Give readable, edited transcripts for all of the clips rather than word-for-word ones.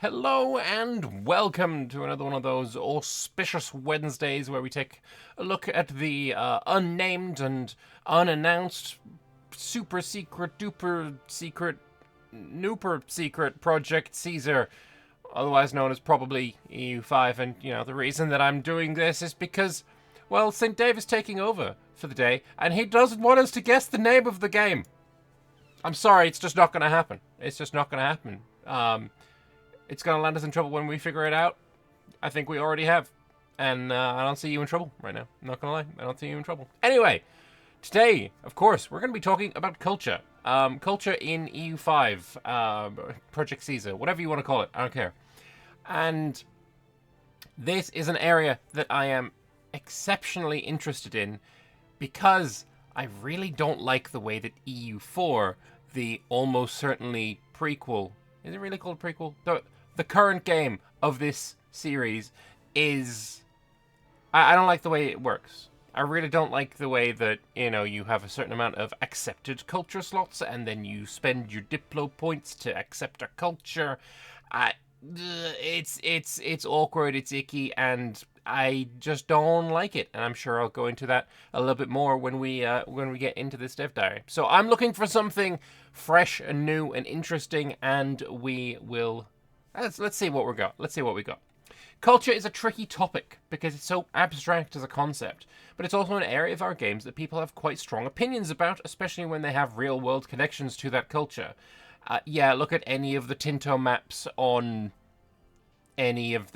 Hello and welcome to another one of those auspicious Wednesdays where we take a look at the unnamed and unannounced super secret duper secret nooper secret Project Caesar, otherwise known as probably EU5. And the reason that I'm doing this is because, well, St. Dave is taking over for the day and he doesn't want us to guess the name of the game. I'm sorry, it's just not going to happen. It's just not going to happen. It's going to land us in trouble when we figure it out. I think we already have. And I don't see you in trouble right now. I'm not going to lie. I don't see you in trouble. Anyway, today, of course, we're going to be talking about culture. Culture in EU5, Project Caesar, whatever you want to call it. I don't care. And this is an area that I am exceptionally interested in because I really don't like the way that EU4, the almost certainly prequel, is it really called prequel? The current game of this series is... I don't like the way it works. I really don't like the way that, you have a certain amount of accepted culture slots and then you spend your Diplo points to accept a culture. It's awkward, it's icky, and I just don't like it. And I'm sure I'll go into that a little bit more when we get into this dev diary. So I'm looking for something fresh and new and interesting, and we will... Let's see what we got. Let's see what we got. Culture is a tricky topic because it's so abstract as a concept, but it's also an area of our games that people have quite strong opinions about, especially when they have real-world connections to that culture. Look at any of the Tinto maps on any of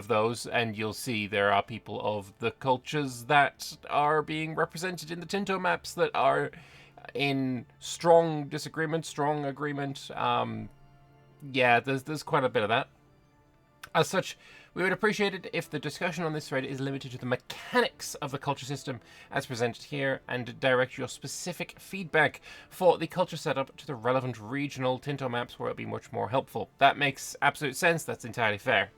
those, and you'll see there are people of the cultures that are being represented in the Tinto maps that are in strong disagreement, strong agreement. There's quite a bit of that. As such, we would appreciate it if the discussion on this thread is limited to the mechanics of the culture system as presented here, and direct your specific feedback for the culture setup to the relevant regional Tinto maps where it'll be much more helpful. That makes absolute sense. That's entirely fair.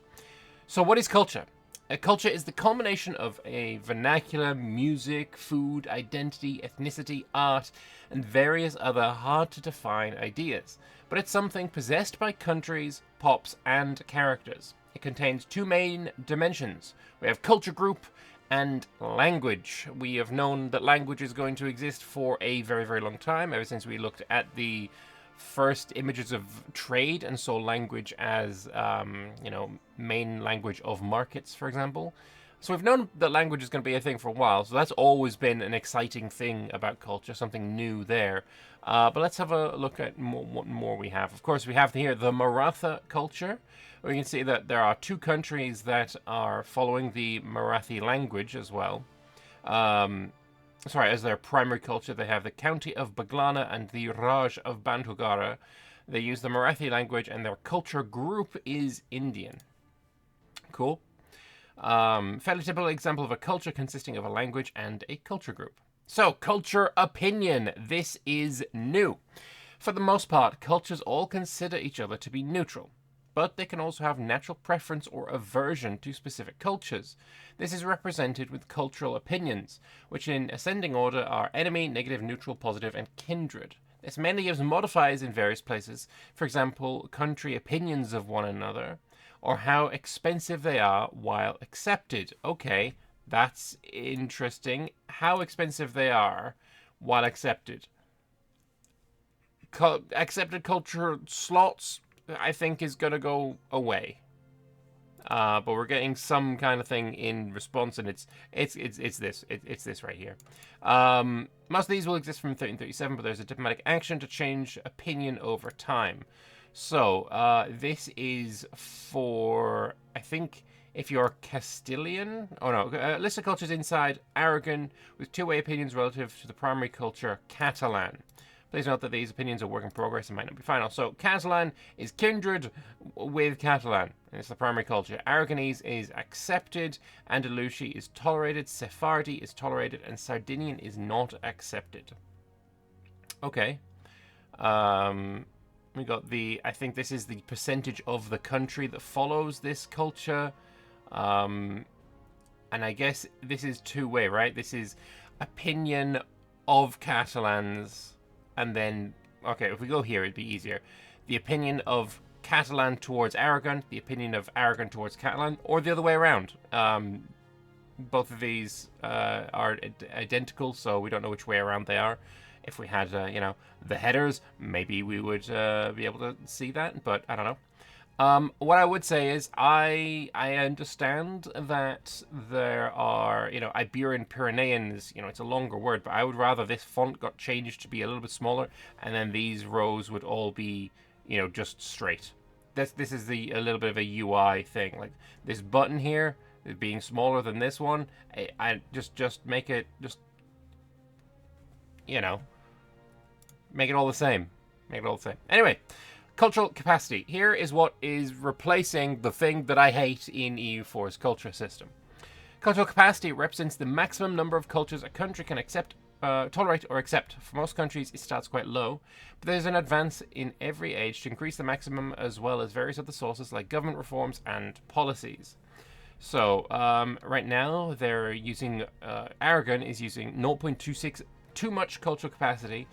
So what is culture? Culture is the combination of a vernacular, music, food, identity, ethnicity, art, and various other hard-to-define ideas. But it's something possessed by countries, pops, and characters. It contains two main dimensions. We have culture group and language. We have known that language is going to exist for a very, very long time, ever since we looked at the first images of trade and saw language as, main language of markets, for example. So we've known that language is going to be a thing for a while, so that's always been an exciting thing about culture, something new there. But let's have a look at what more we have. Of course, we have here the Maratha culture. We can see that there are two countries that are following the Marathi language as well. As their primary culture, they have the county of Baglana and the Raj of Bandhugara. They use the Marathi language, and their culture group is Indian. Cool. Fairly typical example of a culture consisting of a language and a culture group. So, culture opinion. This is new. For the most part, cultures all consider each other to be neutral, but they can also have natural preference or aversion to specific cultures. This is represented with cultural opinions, which in ascending order are enemy, negative, neutral, positive, and kindred. This mainly gives modifiers in various places, for example, country opinions of one another, or how expensive they are while accepted. Okay, that's interesting. How expensive they are while accepted. Accepted culture slots, I think, is going to go away. But we're getting some kind of thing in response, and it's this right here. Most of these will exist from 1337, but there's a diplomatic action to change opinion over time. So this is for, I think, if you're Castilian. Oh no, list of cultures inside Aragon with two-way opinions relative to the primary culture Catalan. Please note that these opinions are work in progress and might not be final. So, Catalan is kindred with Catalan, and it's the primary culture. Aragonese is accepted, Andalusi is tolerated, Sephardi is tolerated, and Sardinian is not accepted. Okay. We got I think this is the percentage of the country that follows this culture. And I guess this is two-way, right? This is opinion of Catalans. And then, okay, if we go here, it'd be easier. The opinion of Catalan towards Aragon, the opinion of Aragon towards Catalan, or the other way around. Both of these are identical, so we don't know which way around they are. If we had, the headers, maybe we would be able to see that, but I don't know. What I would say is I understand that there are, Iberian Pyreneans, it's a longer word, but I would rather this font got changed to be a little bit smaller, and then these rows would all be, just straight. This is a little bit of a UI thing. Like this button here, being smaller than this one, I just make it make it all the same. Make it all the same. Anyway, cultural capacity. Here is what is replacing the thing that I hate in EU4's culture system. Cultural capacity represents the maximum number of cultures a country can tolerate or accept. For most countries, it starts quite low, but there's an advance in every age to increase the maximum, as well as various other sources like government reforms and policies. So right now they're using Aragon is using 0.26 too much cultural capacity,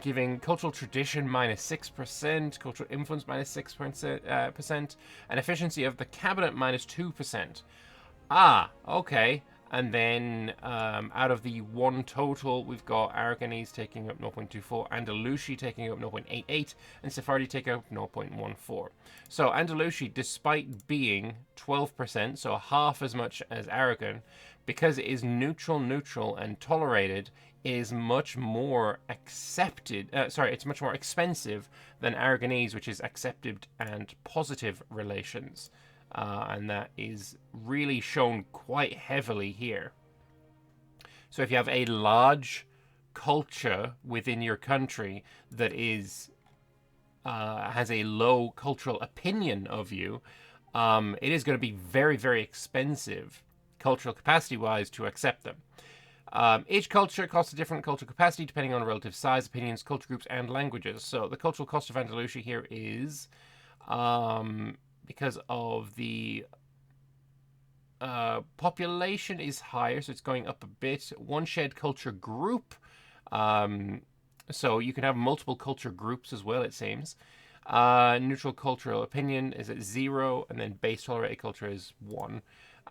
giving cultural tradition -6%, cultural influence -6%, and efficiency of the cabinet -2%. Okay. And then out of the one total, we've got Aragonese taking up 0.24, Andalusi taking up 0.88, and Sephardi taking up 0.14. So Andalusi, despite being 12%, so half as much as Aragon, because it is neutral, and tolerated, is much more accepted. It's much more expensive than Aragonese, which is accepted and positive relations. And that is really shown quite heavily here. So if you have a large culture within your country that is has a low cultural opinion of you, it is going to be very, very expensive, cultural capacity-wise, to accept them. Each culture costs a different cultural capacity depending on relative size, opinions, culture groups, and languages. So the cultural cost of Andalusia here is... because of the population is higher, so it's going up a bit. One shared culture group, so you can have multiple culture groups as well, it seems. Neutral cultural opinion is at 0, and then base tolerated culture is 1.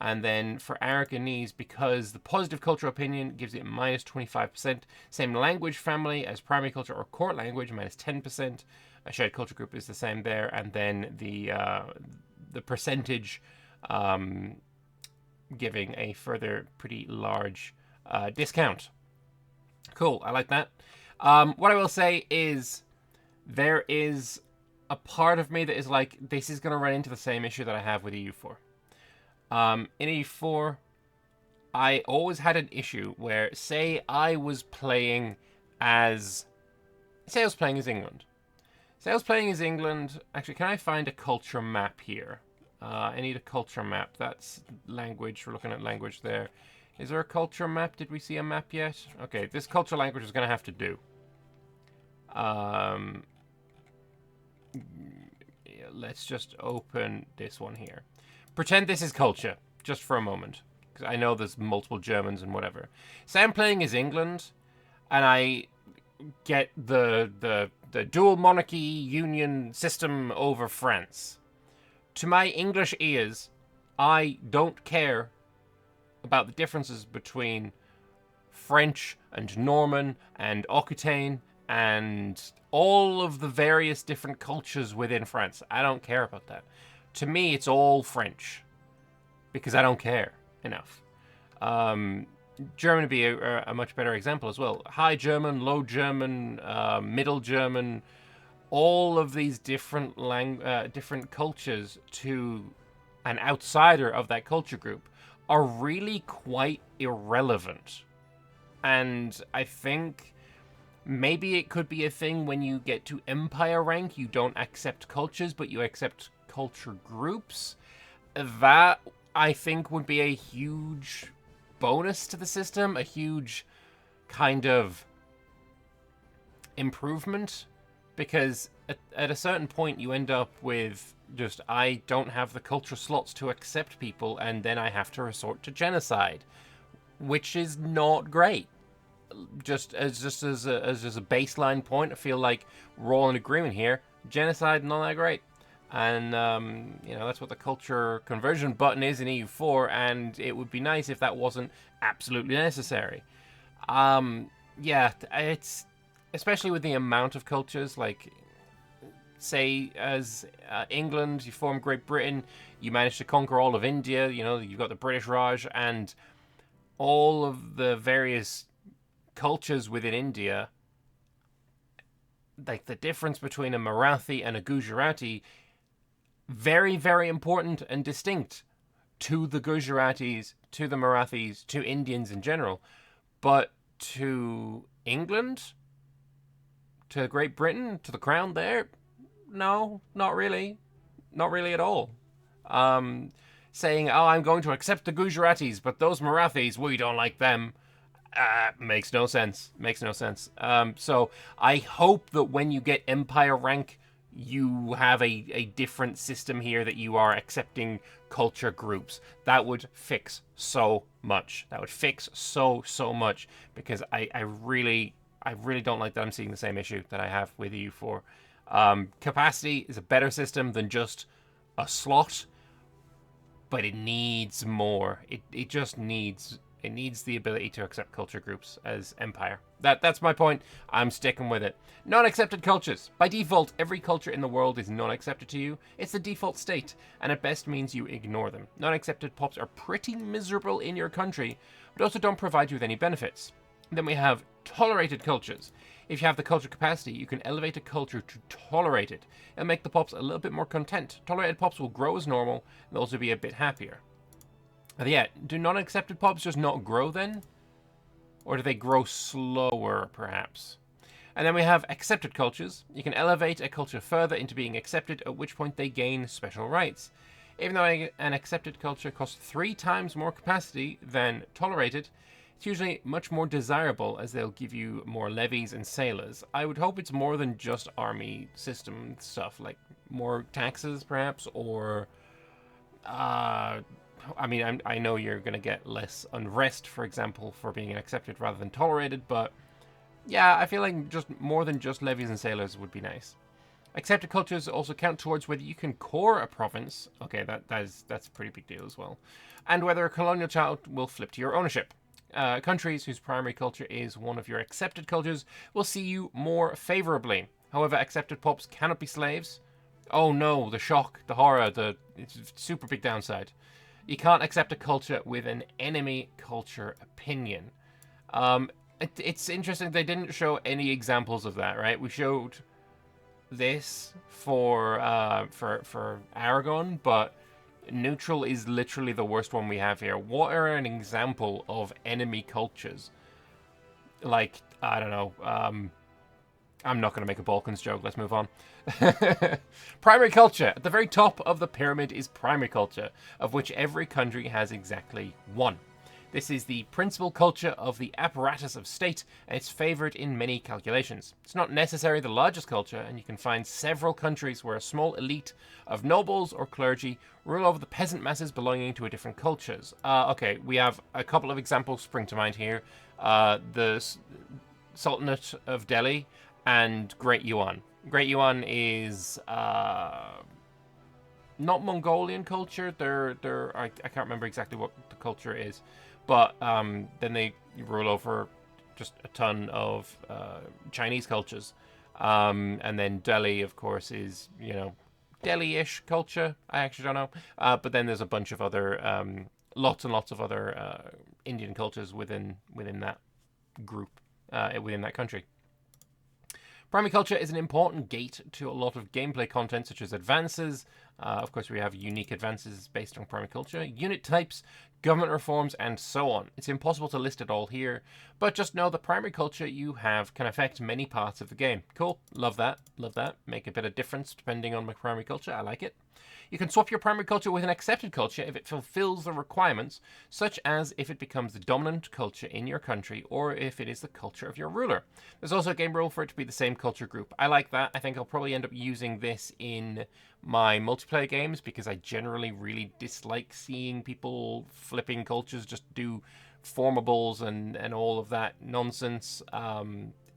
And then for Aragonese, because the positive cultural opinion gives it -25%, same language family as primary culture or court language, -10%. A shared culture group is the same there, and then the percentage giving a further pretty large discount. Cool, I like that. What I will say is there is a part of me that is like, this is going to run into the same issue that I have with EU4. In EU4, I always had an issue where, say I was playing as England. Say I was playing as England. Actually, can I find a culture map here? I need a culture map. That's language. We're looking at language there. Is there a culture map? Did we see a map yet? Okay, this culture language is going to have to do. Let's just open this one here. Pretend this is culture, just for a moment. Because I know there's multiple Germans and whatever. Say I'm playing as England, and I get the dual monarchy union system over France. To my English ears, I don't care about the differences between French and Norman and Aquitaine and all of the various different cultures within France. I don't care about that. To me, it's all French because I don't care enough. German would be a much better example as well. High German, Low German, Middle German, all of these different different cultures to an outsider of that culture group are really quite irrelevant. And I think maybe it could be a thing when you get to empire rank, you don't accept cultures, but you accept culture groups. That, I think, would be a huge bonus to the system, a huge kind of improvement, because at a certain point you end up with just, I don't have the culture slots to accept people, and then I have to resort to genocide, which is not great. Just as a baseline point, I feel like we're all in agreement here. Genocide, not that great. And, that's what the culture conversion button is in EU4, and it would be nice if that wasn't absolutely necessary. Yeah, it's especially with the amount of cultures, like, say, as England, you form Great Britain, you manage to conquer all of India, you've got the British Raj, and all of the various cultures within India, like the difference between a Marathi and a Gujarati, very, very important and distinct to the Gujaratis, to the Marathis, to Indians in general. But to England, to Great Britain, to the crown there, no, not really. Not really at all. Saying, oh, I'm going to accept the Gujaratis, but those Marathis, we don't like them. Makes no sense. Makes no sense. So I hope that when you get Empire rank, you have a different system here that you are accepting culture groups. That would fix so much. That would fix so much, because I really don't like that I'm seeing the same issue that I have with EU4. Capacity is a better system than just a slot, but it needs more. It just needs the ability to accept culture groups as Empire. That's my point. I'm sticking with it. Non-accepted cultures. By default, every culture in the world is non-accepted to you. It's the default state, and at best means you ignore them. Non-accepted pops are pretty miserable in your country, but also don't provide you with any benefits. Then we have tolerated cultures. If you have the culture capacity, you can elevate a culture to tolerate it and make the pops a little bit more content. Tolerated pops will grow as normal and also be a bit happier. And yeah, do non-accepted pops just not grow then? Or do they grow slower, perhaps? And then we have accepted cultures. You can elevate a culture further into being accepted, at which point they gain special rights. Even though an accepted culture costs 3 times more capacity than tolerated, it's usually much more desirable, as they'll give you more levies and sailors. I would hope it's more than just army system stuff, like more taxes, perhaps, or... I know you're going to get less unrest, for example, for being accepted rather than tolerated, but yeah, I feel like just more than just levies and sailors would be nice. Accepted cultures also count towards whether you can core a province. Okay, that's a pretty big deal as well. And whether a colonial child will flip to your ownership. Countries whose primary culture is one of your accepted cultures will see you more favorably. However, accepted pops cannot be slaves. Oh no, the shock, the horror, it's a super big downside. You can't accept a culture with an enemy culture opinion. It's interesting they didn't show any examples of that, right? We showed this for Aragon, but neutral is literally the worst one we have here. What are an example of enemy cultures? Like, I don't know. I'm not going to make a Balkans joke. Let's move on. Primary culture. At the very top of the pyramid is primary culture, of which every country has exactly one. This is the principal culture of the apparatus of state, and it's favoured in many calculations. It's not necessarily the largest culture, and you can find several countries where a small elite of nobles or clergy rule over the peasant masses belonging to different cultures. Okay, we have a couple of examples spring to mind here. The Sultanate of Delhi and Great Yuan. Great Yuan is not Mongolian culture. I can't remember exactly what the culture is. But then they rule over just a ton of Chinese cultures. And then Delhi, of course, is, Delhi-ish culture. I actually don't know. But then there's a bunch of other, lots and lots of other Indian cultures within that group, within that country. Primary culture is an important gate to a lot of gameplay content, such as advances. Of course, we have unique advances based on primary culture, unit types, government reforms, and so on. It's impossible to list it all here, but just know the primary culture you have can affect many parts of the game. Cool. Love that. Love that. Make a bit of difference depending on my primary culture. I like it. You can swap your primary culture with an accepted culture if it fulfills the requirements, such as if it becomes the dominant culture in your country or if it is the culture of your ruler. There's also a game rule for it to be the same culture group. I like that. I think I'll probably end up using this in my multiplayer games because I generally really dislike seeing people flipping cultures, just do formables and all of that nonsense.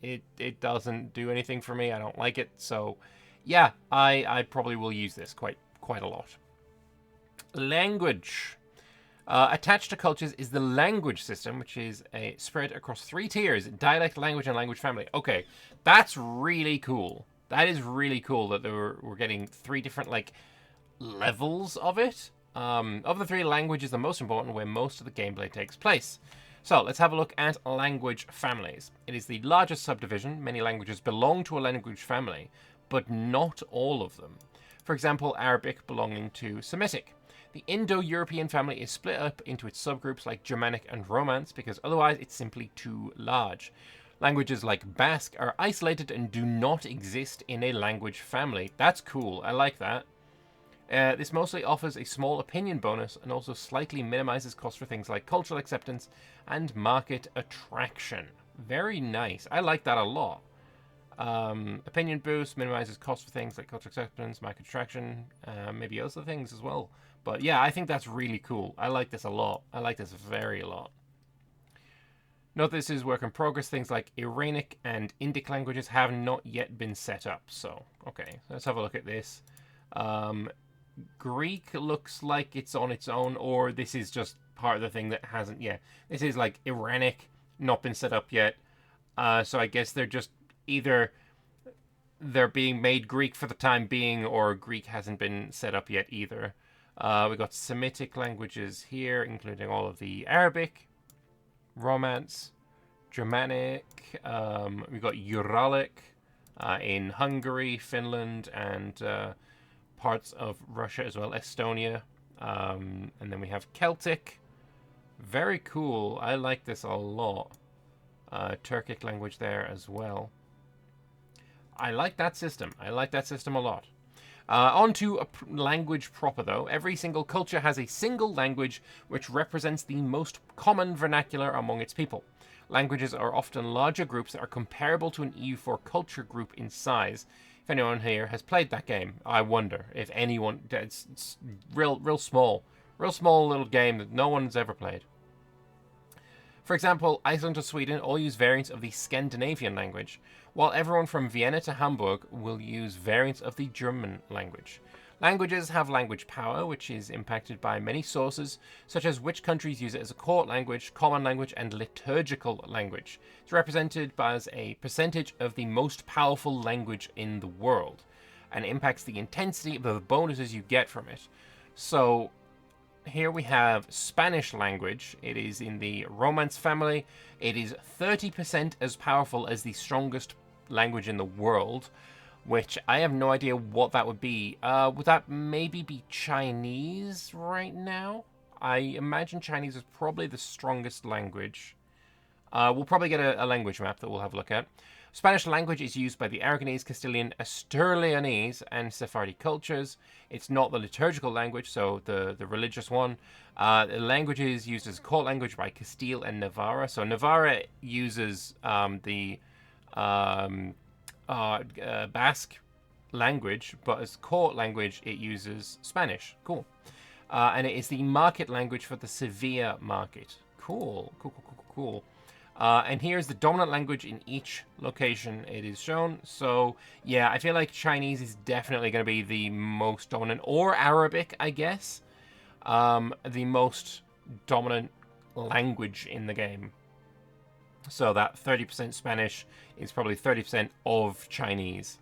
It doesn't do anything for me. I don't like it. So Yeah, I probably will use this quite a lot. Language. Attached to cultures is the language system, which is spread across 3 tiers: dialect, language, and language family. Okay, that's really cool. That is really cool that we're getting 3 different, like, levels of it. Of the 3, language is the most important, where most of the gameplay takes place. So let's have a look at language families. It is the largest subdivision. Many languages belong to a language family, but not all of them. For example, Arabic belonging to Semitic. The Indo-European family is split up into its subgroups like Germanic and Romance because otherwise it's simply too large. Languages like Basque are isolated and do not exist in a language family. That's cool. I like that. This mostly offers a small opinion bonus and also slightly minimizes costs for things like cultural acceptance and market attraction. Very nice. I like that a lot. Opinion boost minimizes costs for things like cultural acceptance, market attraction, maybe other things as well. But yeah, I think that's really cool. I like this a lot. I like this very a lot. Note this is work in progress. Things like Iranic and Indic languages have not yet been set up. So, okay, let's have a look at this. Greek looks like it's on its own, or this is just part of the thing that hasn't yet. This is like Iranic, not been set up yet. So I guess they're just either they're being made Greek for the time being, or Greek hasn't been set up yet either. We've got Semitic languages here, including all of the Arabic, Romance, Germanic. We've got Uralic in Hungary, Finland, and parts of Russia as well, Estonia. And then we have Celtic. Very cool. I like this a lot. Turkic language there as well. I like that system. I like that system a lot. On to a language proper, though. Every single culture has a single language which represents the most common vernacular among its people. Languages are often larger groups that are comparable to an EU4 culture group in size. If anyone here has played that game, I wonder if anyone. It's real small little game that no one's ever played. For example, Iceland or Sweden all use variants of the Scandinavian language, while everyone from Vienna to Hamburg will use variants of the German language. Languages have language power, which is impacted by many sources, such as which countries use it as a court language, common language, and liturgical language. It's represented as a percentage of the most powerful language in the world, and impacts the intensity of the bonuses you get from it. So, here we have Spanish language. It is in the Romance family. It is 30% as powerful as the strongest language in the world, which I have no idea what that would be. Would that maybe be Chinese right now? I imagine Chinese is probably the strongest language. We'll probably get a language map that we'll have a look at. Spanish language is used by the Aragonese, Castilian, Asturleonese, and Sephardi cultures. It's not the liturgical language, so the religious one. The language is used as court language by Castile and Navarra. So Navarra uses the Basque language, but as court language, it uses Spanish. Cool. And it is the market language for the Sevilla market. Cool. And here's the dominant language in each location it is shown. So, yeah, I feel like Chinese is definitely going to be the most dominant, or Arabic, I guess. The most dominant language in the game. So that 30% Spanish is probably 30% of Chinese.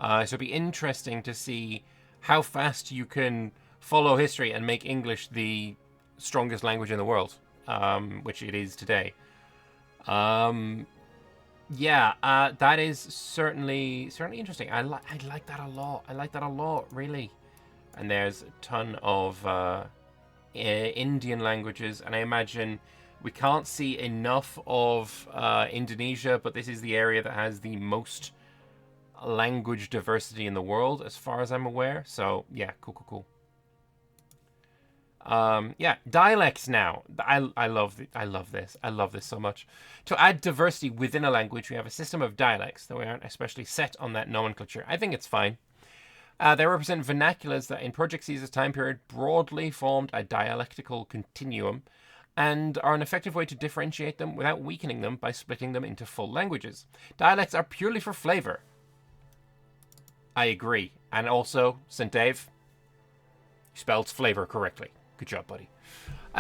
So it'd be interesting to see how fast you can follow history and make English the strongest language in the world, which it is today. That is certainly interesting. I like that a lot. I like that a lot, really. And there's a ton of Indian languages, and I imagine we can't see enough of Indonesia, but this is the area that has the most language diversity in the world, as far as I'm aware. So yeah, cool. Dialects now. I love this. I love this so much. To add diversity within a language, we have a system of dialects, though we aren't especially set on that nomenclature. I think it's fine. They represent vernaculars that in Project Caesar's time period broadly formed a dialectical continuum and are an effective way to differentiate them without weakening them by splitting them into full languages. Dialects are purely for flavor. I agree. And also, St. Dave, you spelled flavor correctly. Good job, buddy.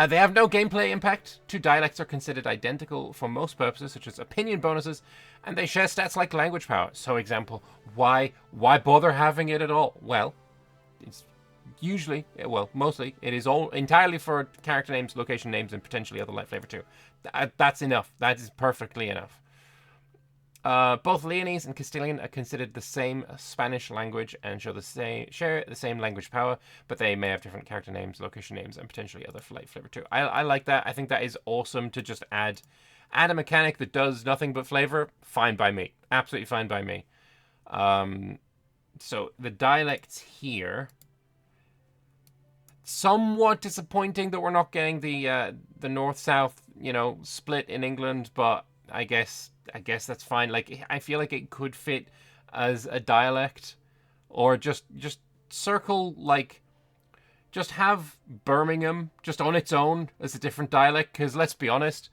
They have no gameplay impact. Two dialects are considered identical for most purposes, such as opinion bonuses, and they share stats like language power. So, example, why bother having it at all? Well, it's usually, well, mostly, it is all entirely for character names, location names, and potentially other light flavor too. That's enough. That is perfectly enough. Both Leonese and Castilian are considered the same Spanish language and share the same language power, but they may have different character names, location names, and potentially other light flavor too. I like that. I think that is awesome to just add a mechanic that does nothing but flavor. Fine by me. Absolutely fine by me. So the dialects here, somewhat disappointing that we're not getting the north-south, split in England, but I guess that's fine. Like, I feel like it could fit as a dialect, or just circle, like, just have Birmingham just on its own as a different dialect, because let's be honest,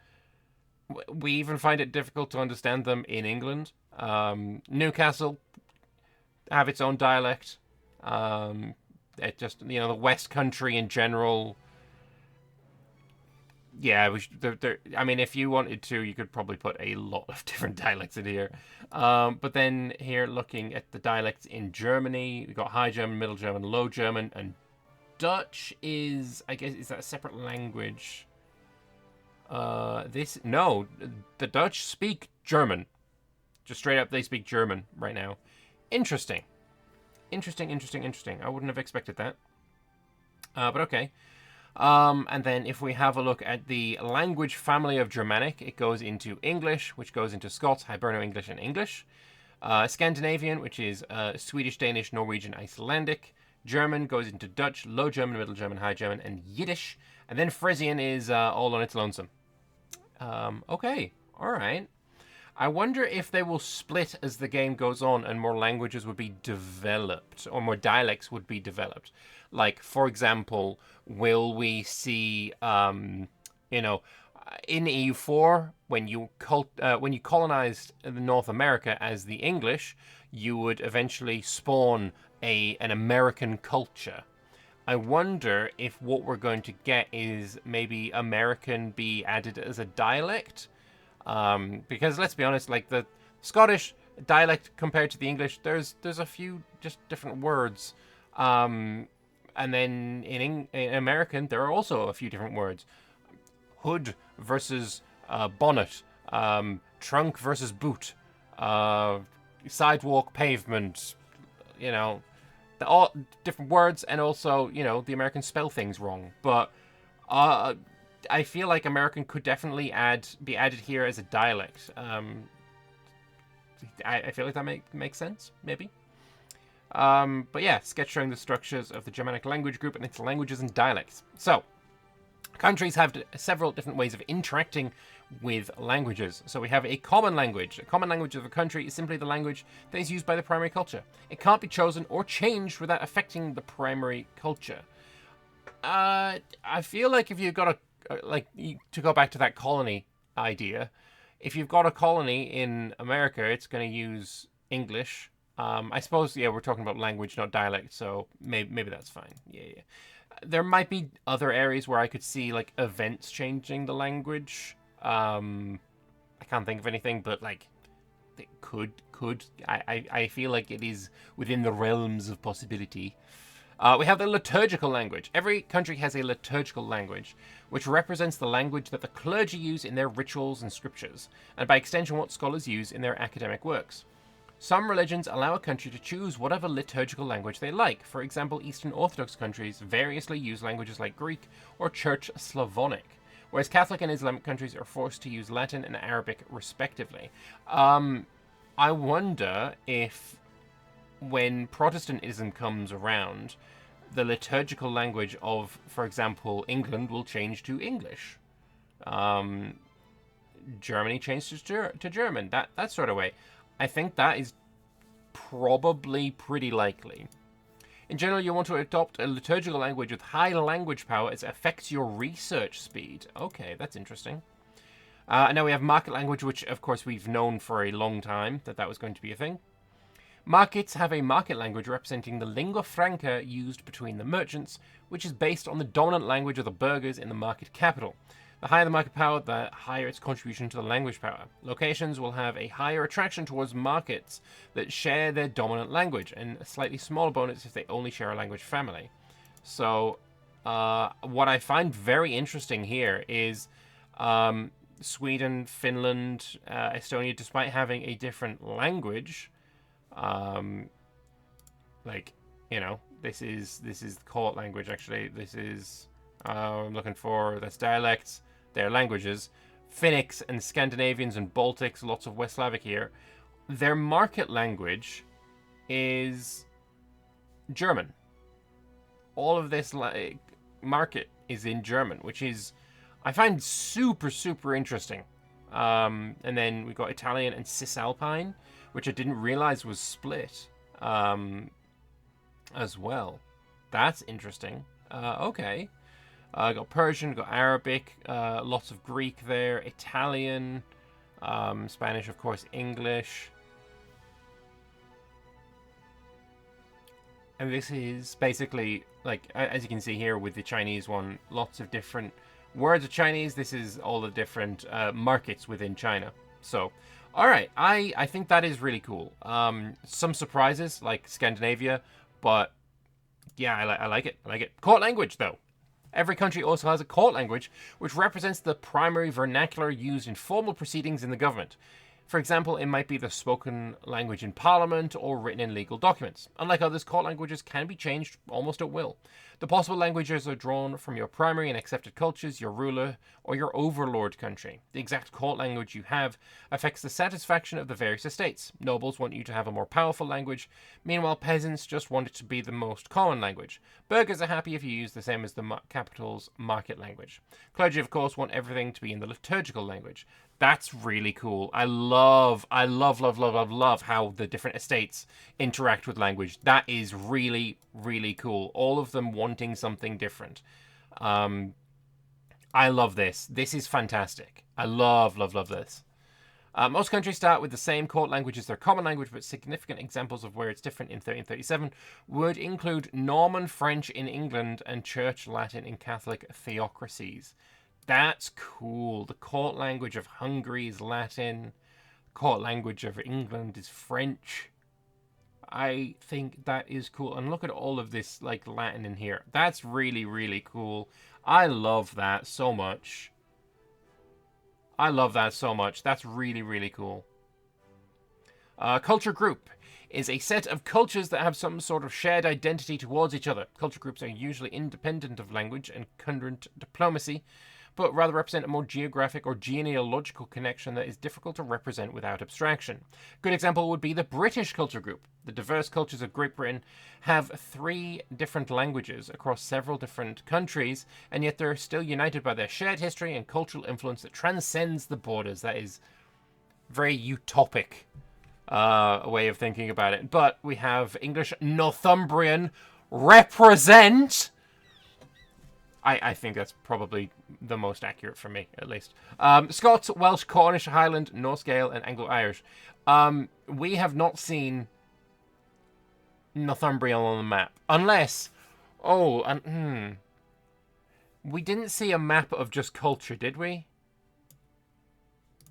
we even find it difficult to understand them in England. Newcastle have its own dialect. It just, the West Country in general. Yeah, I mean, if you wanted to, you could probably put a lot of different dialects in here. But then here, looking at the dialects in Germany, we've got High German, Middle German, Low German, and Dutch is, I guess, is that a separate language? No, the Dutch speak German. Just straight up, they speak German right now. Interesting. Interesting. I wouldn't have expected that. But okay. And then if we have a look at the language family of Germanic, it goes into English, which goes into Scots, Hiberno-English, and English. Scandinavian, which is Swedish, Danish, Norwegian, Icelandic. German goes into Dutch, Low German, Middle German, High German, and Yiddish. And then Frisian is all on its lonesome. Okay, all right. I wonder if they will split as the game goes on and more languages would be developed, or more dialects would be developed. Like, for example, will we see, in EU4, when you colonized North America as the English, you would eventually spawn an American culture. I wonder if what we're going to get is maybe American be added as a dialect. Because let's be honest, like the Scottish dialect compared to the English, there's a few just different words. And then in American, there are also a few different words. Hood versus bonnet, trunk versus boot, sidewalk, pavement, all different words, and also, the Americans spell things wrong. But I feel like American could definitely be added here as a dialect. I feel like that makes sense, maybe. But yeah, sketch showing the structures of the Germanic language group and its languages and dialects. So, countries have several different ways of interacting with languages. So we have a common language. A common language of a country is simply the language that is used by the primary culture. It can't be chosen or changed without affecting the primary culture. I feel like if you've got to go back to that colony idea, if you've got a colony in America, it's going to use English. I suppose, yeah, we're talking about language, not dialect, so maybe that's fine. Yeah. There might be other areas where I could see, like, events changing the language. I can't think of anything, but, like, it could. I feel like it is within the realms of possibility. We have the liturgical language. Every country has a liturgical language, which represents the language that the clergy use in their rituals and scriptures, and by extension what scholars use in their academic works. Some religions allow a country to choose whatever liturgical language they like. For example, Eastern Orthodox countries variously use languages like Greek or Church Slavonic, whereas Catholic and Islamic countries are forced to use Latin and Arabic respectively. I wonder if when Protestantism comes around, the liturgical language of, for example, England will change to English. Germany changes to German, that sort of way. I think that is probably pretty likely. In general, you want to adopt a liturgical language with high language power as it affects your research speed. Okay, that's interesting. And now we have market language, which, of course, we've known for a long time that was going to be a thing. Markets have a market language representing the lingua franca used between the merchants, which is based on the dominant language of the burghers in the market capital. The higher the market power, the higher its contribution to the language power. Locations will have a higher attraction towards markets that share their dominant language, and a slightly smaller bonus if they only share a language family. So, what I find very interesting here is Sweden, Finland, Estonia, despite having a different language, like, you know, this is the court language. Actually, this is I'm looking for, that's dialects. Their languages, Finnics and Scandinavians and Baltics, lots of West Slavic here. Their market language is German. All of this market is in German, which is, I find super, super interesting. And then we've got Italian and Cisalpine, which I didn't realize was split as well. That's interesting. Okay. Got Persian, got Arabic, lots of Greek there, Italian, Spanish, of course, English. And this is basically, like, as you can see here with the Chinese one, lots of different words of Chinese. This is all the different markets within China. So, all right, I think that is really cool. Some surprises, like Scandinavia, but yeah, I like it. I like it. Court language, though. Every country also has a court language, which represents the primary vernacular used in formal proceedings in the government. For example, it might be the spoken language in parliament or written in legal documents. Unlike others, court languages can be changed almost at will. The possible languages are drawn from your primary and accepted cultures, your ruler, or your overlord country. The exact court language you have affects the satisfaction of the various estates. Nobles want you to have a more powerful language, meanwhile peasants just want it to be the most common language. Burghers are happy if you use the same as the capital's market language. Clergy, of course, want everything to be in the liturgical language. That's really cool. I love how the different estates interact with language. That is really, really cool. All of them wanting something different. I love this. This is fantastic. I love this. Most countries start with the same court language as their common language, but significant examples of where it's different in 1337 would include Norman French in England and Church Latin in Catholic theocracies. That's cool. The court language of Hungary is Latin. Court language of England is French. I think that is cool. And look at all of this, like, Latin in here. That's really, really cool. I love that so much. I love that so much. That's really, really cool. Culture group is a set of cultures that have some sort of shared identity towards each other. Culture groups are usually independent of language and current diplomacy, but rather represent a more geographic or genealogical connection that is difficult to represent without abstraction. A good example would be the British culture group. The diverse cultures of Great Britain have 3 different languages across several different countries, and yet they're still united by their shared history and cultural influence that transcends the borders. That is very utopic way of thinking about it. But we have English Northumbrian represent. I think that's probably the most accurate for me, at least. Scots, Welsh, Cornish, Highland, Norse Gael, and Anglo-Irish. We have not seen Northumbrian on the map. Unless... we didn't see a map of just culture, did we?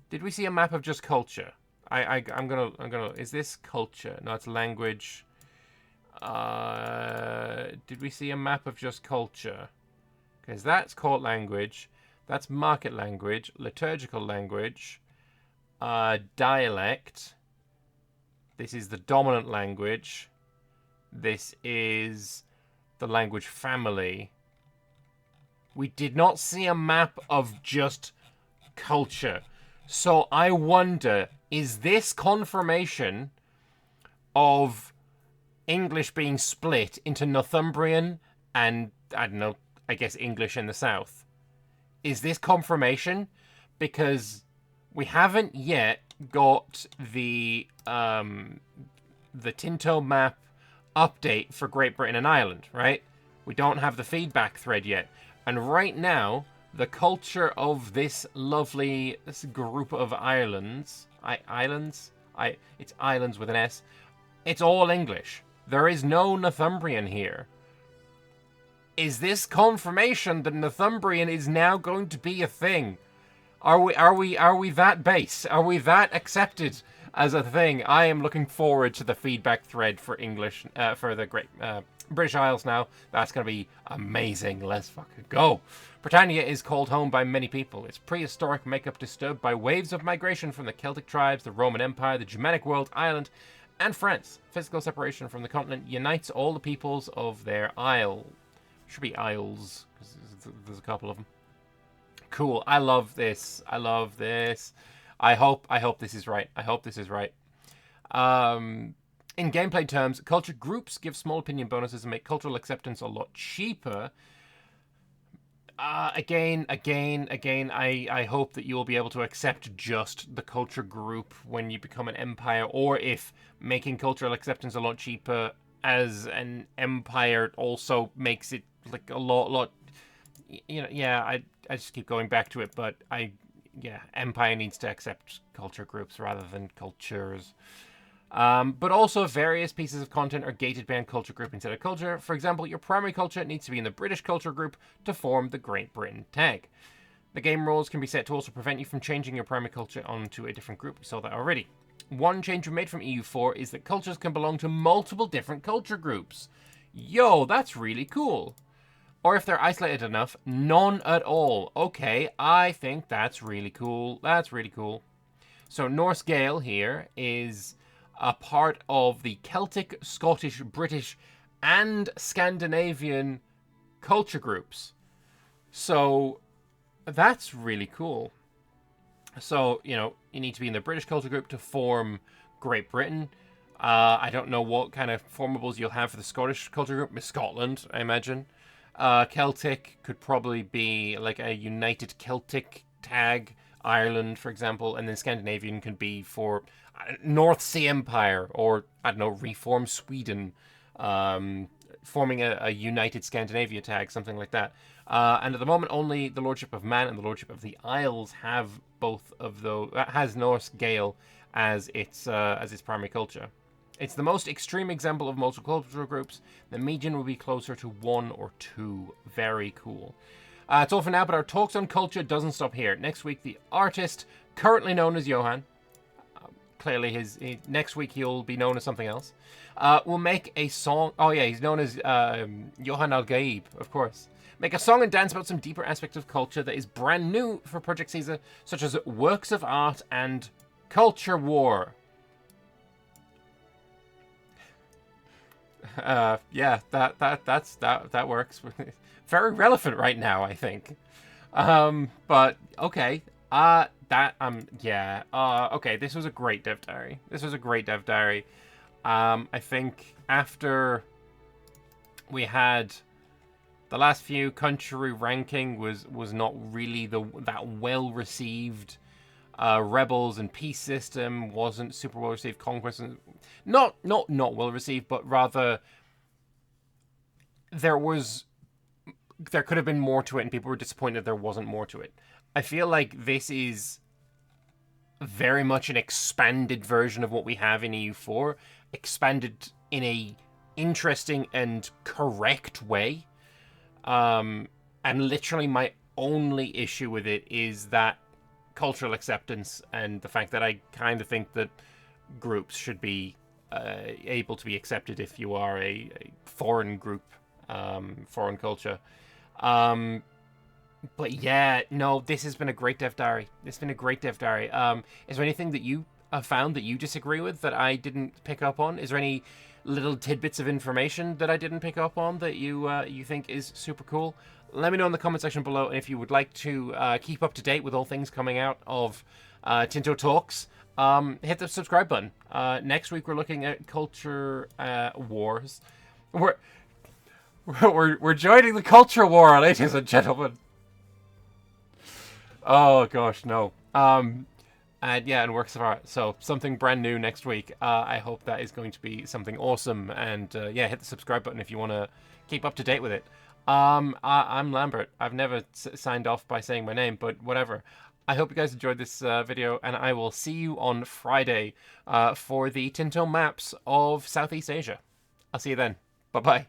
Did we see a map of just culture? I'm gonna... Is this culture? No, it's language. Did we see a map of just culture? Because that's court language, that's market language, liturgical language, dialect. This is the dominant language. This is the language family. We did not see a map of just culture. So I wonder, is this confirmation of English being split into Northumbrian and, I don't know, I guess English in the south? Is this confirmation? Because we haven't yet got the Tinto map update for Great Britain and Ireland, right? We don't have the feedback thread yet. And right now, the culture of this lovely group of islands, it's islands with an S, It's all English. There is no Northumbrian here. Is this confirmation that Northumbrian is now going to be a thing? Are we that base? Are we that accepted as a thing? I am looking forward to the feedback thread for English, for the Great British Isles now. That's going to be amazing. Let's fucking go. Britannia is called home by many people. Its prehistoric makeup disturbed by waves of migration from the Celtic tribes, the Roman Empire, the Germanic world, Ireland, and France. Physical separation from the continent unites all the peoples of their isle. Should be isles, because there's a couple of them. Cool. I love this. I love this. I hope this is right. I hope this is right. In gameplay terms, culture groups give small opinion bonuses and make cultural acceptance a lot cheaper. Again, I hope that you will be able to accept just the culture group when you become an empire, or if making cultural acceptance a lot cheaper as an empire also makes it like a lot, you know, yeah, I just keep going back to it, but empire needs to accept culture groups rather than cultures. But also various pieces of content are gated by a culture group instead of culture. For example, your primary culture needs to be in the British culture group to form the Great Britain tag. The game rules can be set to also prevent you from changing your primary culture onto a different group. We saw that already. One change we made from EU4 is that cultures can belong to multiple different culture groups. Yo, that's really cool. Or if they're isolated enough, none at all. Okay, I think that's really cool. That's really cool. So Norse Gael here is a part of the Celtic, Scottish, British, and Scandinavian culture groups. So that's really cool. So, you know, you need to be in the British culture group to form Great Britain. I don't know what kind of formables you'll have for the Scottish culture group. Miss Scotland, I imagine. Celtic could probably be like a United Celtic tag, Ireland, for example, and then Scandinavian could be for North Sea Empire, or, I don't know, reform Sweden, forming a United Scandinavia tag, something like that. And at the moment, only the Lordship of Man and the Lordship of the Isles have both of those, has Norse Gael as its primary culture. It's the most extreme example of multicultural groups. The median will be closer to 1 or 2. Very cool. It's all for now, but our talks on culture doesn't stop here. Next week, the artist, currently known as Johan, clearly next week he'll be known as something else, will make a song. Oh yeah, he's known as Johan Al-Gaib, of course. Make a song and dance about some deeper aspects of culture that is brand new for Project Caesar, such as works of art and culture war. Yeah, that works. Very relevant right now, I think. But okay. Okay, this was a great dev diary. I think after we had the last few, country ranking was not really that well received. Rebels and peace system wasn't super well received. Conquest not well received, but rather there could have been more to it, and people were disappointed there wasn't more to it. I feel like this is very much an expanded version of what we have in EU4, expanded in a interesting and correct way. And literally my only issue with it is that cultural acceptance and the fact that I kind of think that groups should be able to be accepted if you are a foreign group, foreign culture. But yeah, no, this has been a great dev diary. Is there anything that you have found that you disagree with that I didn't pick up on? Is there any little tidbits of information that I didn't pick up on that you think is super cool? Let me know in the comment section below, and if you would like to keep up to date with all things coming out of Tinto Talks, hit the subscribe button. Next week we're looking at culture wars. We're joining the culture war, ladies and gentlemen. Oh gosh, no. And works of art. So something brand new next week. I hope that is going to be something awesome. And hit the subscribe button if you want to keep up to date with it. I'm Lambert. I've never signed off by saying my name, but whatever. I hope you guys enjoyed this video, and I will see you on Friday for the Tinto maps of Southeast Asia. I'll see you then. Bye-bye.